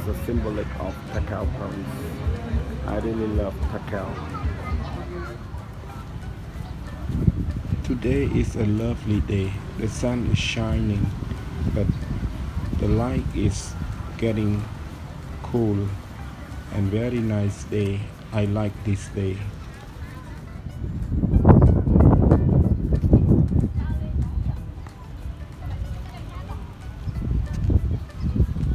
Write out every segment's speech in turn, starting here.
a symbolic of Takeo province. I really love Takeo. Today is a lovely day. The sun is shining, but the light is getting cool and very nice day. I like this day.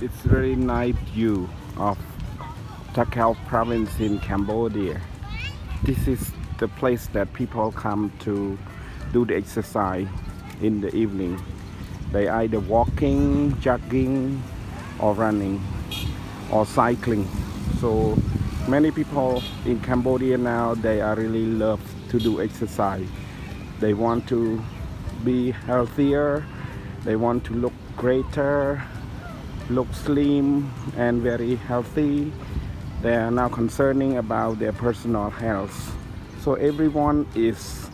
It's very nice view of Takeo province in Cambodia. This is the place that people come to do the exercise in the evening. They either walking, jogging, or running, or cycling. So many people in Cambodia now, they are really love to do exercise. They want to be healthier, they want to look greater, look slim and very healthy. They are now concerning about their personal health. So everyone is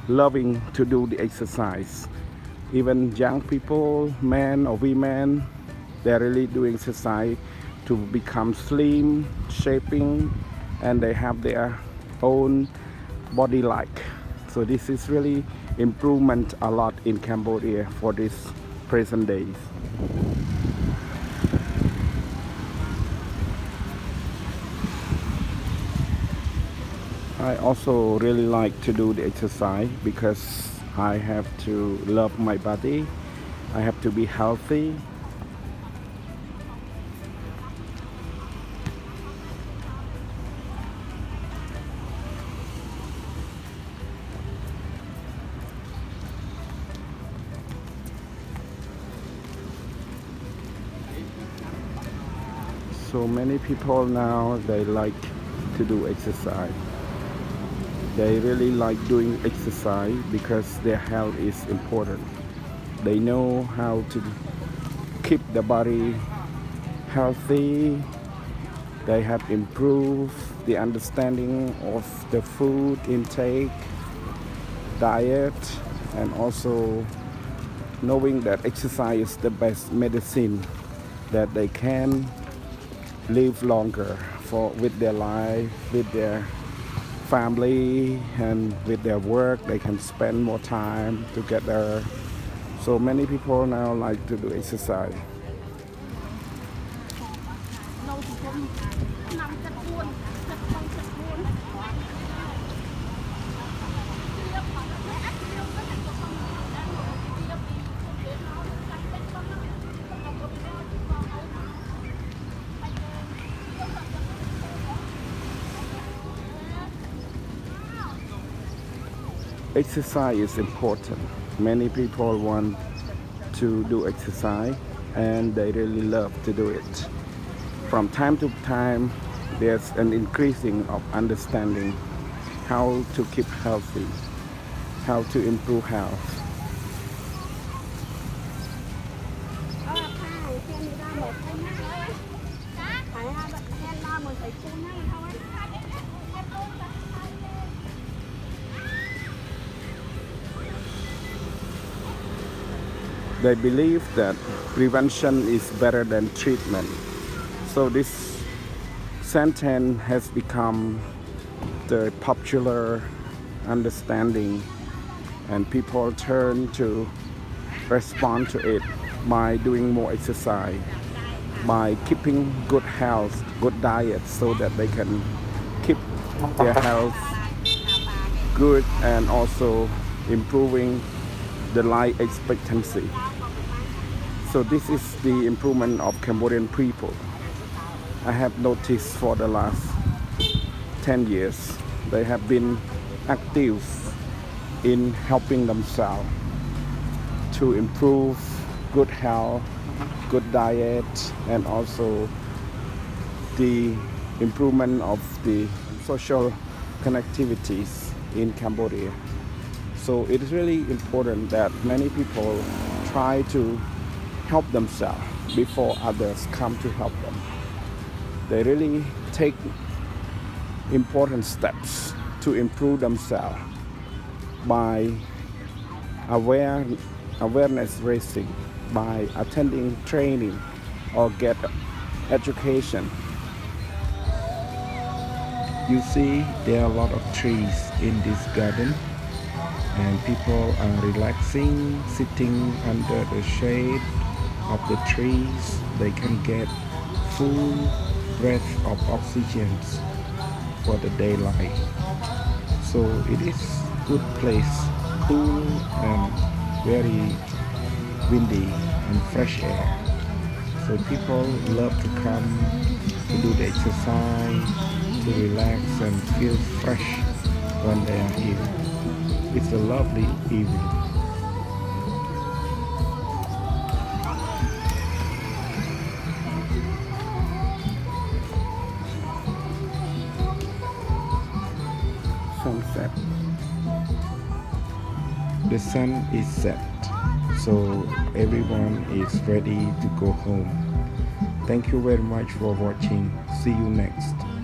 loving to do the exercise. Even young people, men or women, they're really doing exercise to become slim, shaping, and they have their own body like. So this is really improvement a lot in Cambodia for this present days. I also really like to do the exercise because I have to love my body. I have to be healthy. So many people now, they like to do exercise. They really like doing exercise because their health is important. They know how to keep the body healthy. They have improved the understanding of the food intake, diet, and also knowing that exercise is the best medicine, that they can live longer with their life, with their family, and with their work. They can spend more time together. So many people now like to do exercise. Exercise is important. Many people want to do exercise and they really love to do it. From time to time, there's an increasing of understanding how to keep healthy, how to improve health. They believe that prevention is better than treatment. So this sentence has become the popular understanding, and people turn to respond to it by doing more exercise, by keeping good health, good diet, so that they can keep their health good and also improving the life expectancy. So this is the improvement of Cambodian people. I have noticed for the last 10 years, they have been active in helping themselves to improve good health, good diet, and also the improvement of the social connectivities in Cambodia. So it is really important that many people try to help themselves before others come to help them. They really take important steps to improve themselves by awareness raising, by attending training or get education. You see, there are a lot of trees in this garden, and people are relaxing, sitting under the shade of the trees. They can get full breath of oxygen for the daylight. So it is good place, cool and very windy and fresh air. So people love to come to do the exercise, to relax and feel fresh when they are here. It's a lovely evening. Sunset. The sun is set, so everyone is ready to go home. Thank you very much for watching. See you next.